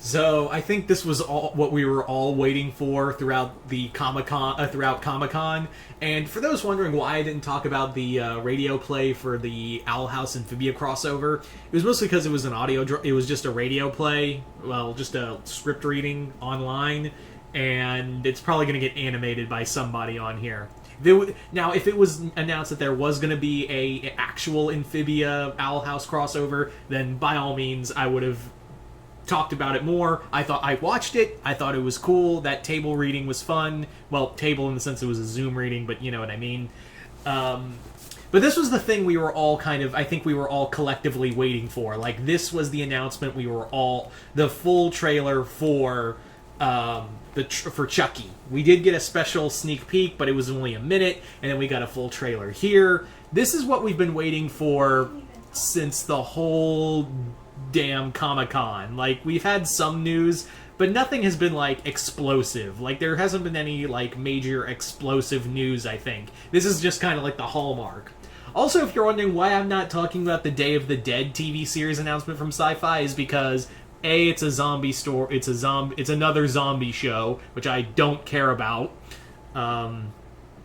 So I think this was all what we were all waiting for throughout the Comic Con. And for those wondering why I didn't talk about the radio play for the Owl House Amphibia crossover, it was mostly because it was it was just a radio play, well, just a script reading online, and it's probably going to get animated by somebody on here. Now, if it was announced that there was going to be a actual Amphibia Owl House crossover, then by all means I would have talked about it more. I watched it. I thought it was cool. That table reading was fun. Well, table in the sense it was a Zoom reading, but you know what I mean. But this was the thing we were all I think we were all collectively waiting for. Like, this was the announcement we were all, the full trailer for for Chucky. We did get a special sneak peek, but it was only a minute, and then we got a full trailer here. This is what we've been waiting for since the whole damn Comic-Con. Like, we've had some news, but nothing has been, like, explosive. Like, there hasn't been any, like, major explosive news, I think. This is just kind of like the hallmark. Also, if you're wondering why I'm not talking about the Day of the Dead TV series announcement from Sci-Fi, is because A, it's a zombie story, it's another zombie show, which I don't care about.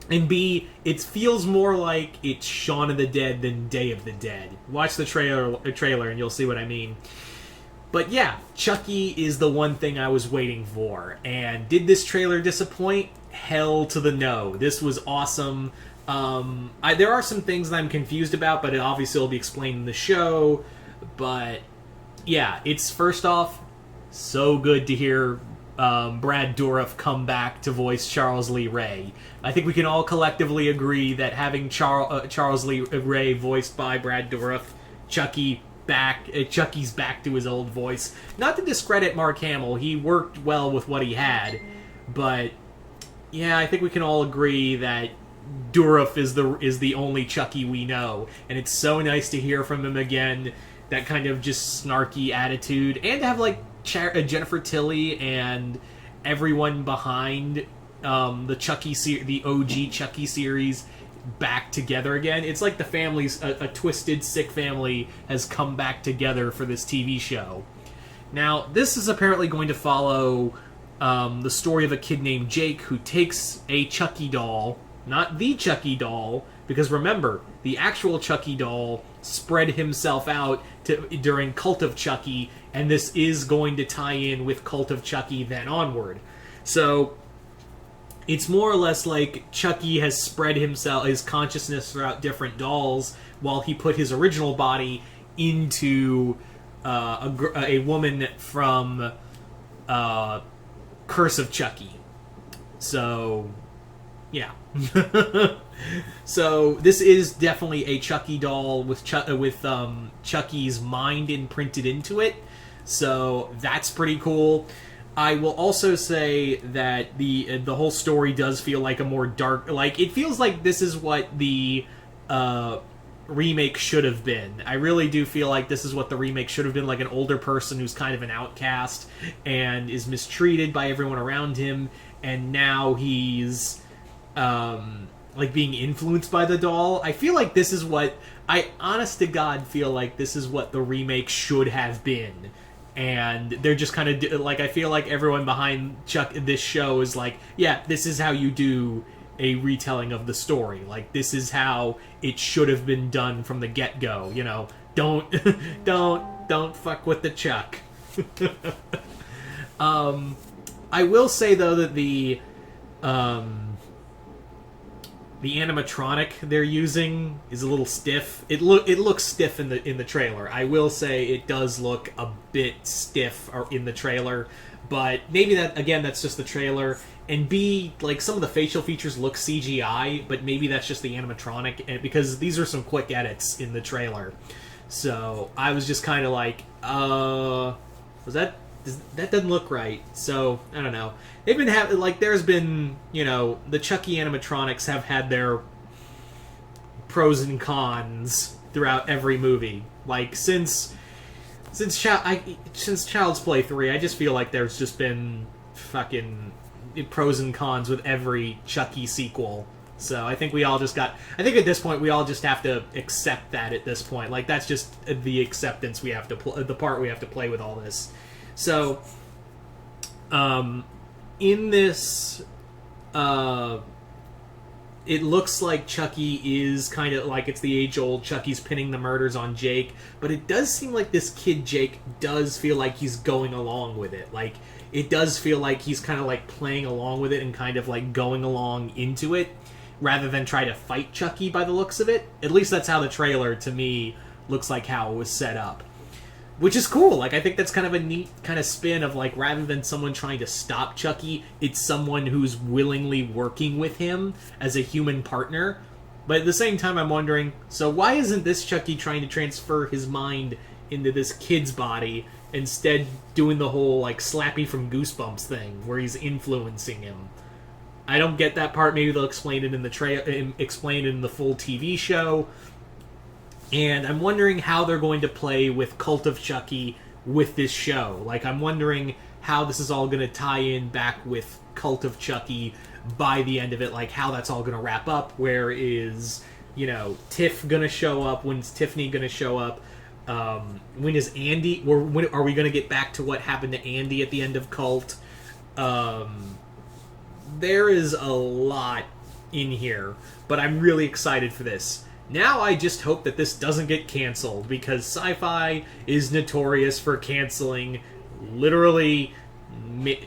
And B, it feels more like it's Shaun of the Dead than Day of the Dead. Watch the trailer and you'll see what I mean. But yeah, Chucky is the one thing I was waiting for. And did this trailer disappoint? Hell to the no. This was awesome. There are some things that I'm confused about, but it obviously will be explained in the show. But yeah, it's first off, so good to hear Brad Dourif come back to voice Charles Lee Ray. I think we can all collectively agree that having Charles Lee Ray voiced by Brad Dourif, Chucky's back to his old voice. Not to discredit Mark Hamill, he worked well with what he had, but yeah, I think we can all agree that Dourif is the only Chucky we know, and it's so nice to hear from him again. That kind of just snarky attitude, and to have like Jennifer Tilly and everyone behind the OG Chucky series back together again. It's like the family's a twisted, sick family has come back together for this TV show. Now, this is apparently going to follow the story of a kid named Jake who takes a Chucky doll, not the Chucky doll, because remember, the actual Chucky doll spread himself out during Cult of Chucky, and this is going to tie in with Cult of Chucky then onward. So it's more or less like Chucky has spread his consciousness throughout different dolls while he put his original body into a woman from Curse of Chucky. So yeah. So this is definitely a Chucky doll with Chucky's mind imprinted into it. So that's pretty cool. I will also say that the whole story does feel like a more dark, like it feels like this is what the remake should have been. I really do feel like this is what the remake should have been, like an older person who's kind of an outcast and is mistreated by everyone around him, and now he's like being influenced by the doll. I feel like this is what honest to God feel like this is what the remake should have been. And they're just kind of like, I feel like everyone behind this show is like, yeah, this is how you do a retelling of the story. Like, this is how it should have been done from the get-go. You know, don't fuck with the Chuck. I will say though that the animatronic they're using is a little stiff. It looks stiff in the trailer. I will say it does look a bit stiff in the trailer, but maybe that's just the trailer. And B, like some of the facial features look CGI, but maybe that's just the animatronic, because these are some quick edits in the trailer. So I was just kind of like, that doesn't look right. So I don't know. They've been there's been, you know, the Chucky animatronics have had their pros and cons throughout every movie. Like since Child's Play 3, I just feel like there's just been fucking pros and cons with every Chucky sequel. So I think at this point we all just have to accept that at this point. Like that's just the acceptance we have to the part we have to play with all this. So In this, it looks like Chucky is kind of like it's the age-old Chucky's pinning the murders on Jake, but it does seem like this kid Jake does feel like he's going along with it. Like, it does feel like he's kind of like playing along with it and kind of like going along into it, rather than try to fight Chucky by the looks of it. At least that's how the trailer, to me, looks like how it was set up. Which is cool. Like, I think that's kind of a neat kind of spin of, like, rather than someone trying to stop Chucky, it's someone who's willingly working with him as a human partner. But at the same time, I'm wondering, so why isn't this Chucky trying to transfer his mind into this kid's body, instead doing the whole, like, Slappy from Goosebumps thing, where he's influencing him? I don't get that part. Maybe they'll explain it in the explain it in the full TV show. And I'm wondering how they're going to play with Cult of Chucky with this show. Like, I'm wondering how this is all going to tie in back with Cult of Chucky by the end of it. Like, how that's all going to wrap up. Where is, you know, Tiff going to show up? When's Tiffany going to show up? When is Andy... Or when are we going to get back to what happened to Andy at the end of Cult? There is a lot in here. But I'm really excited for this. Now I just hope that this doesn't get canceled, because Sci-Fi is notorious for canceling literally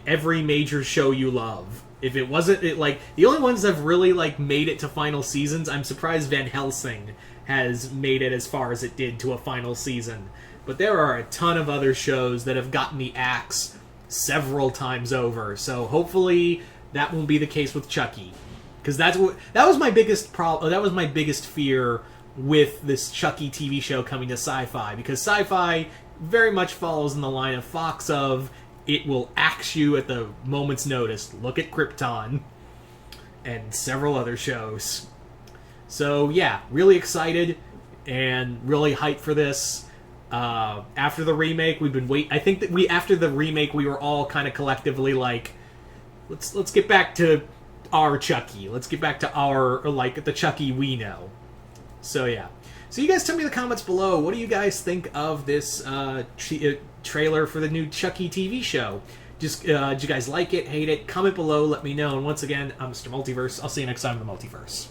every major show you love. If it wasn't, like, the only ones that have really, like, made it to final seasons, I'm surprised Van Helsing has made it as far as it did to a final season. But there are a ton of other shows that have gotten the axe several times over, so hopefully that won't be the case with Chucky. Because that was my biggest problem. That was my biggest fear with this Chucky TV show coming to Sci-Fi, because Sci-Fi very much follows in the line of Fox of it will axe you at the moment's notice. Look at Krypton and several other shows. So yeah, really excited and really hyped for this. After the remake, we've been I think that after the remake we were all kind of collectively like, let's get back to our Chucky. Let's get back to our, like, the Chucky we know. So, yeah. So, you guys tell me in the comments below, what do you guys think of this trailer for the new Chucky TV show? Just, did you guys like it, hate it? Comment below, let me know. And once again, I'm Mr. Multiverse. I'll see you next time in the Multiverse.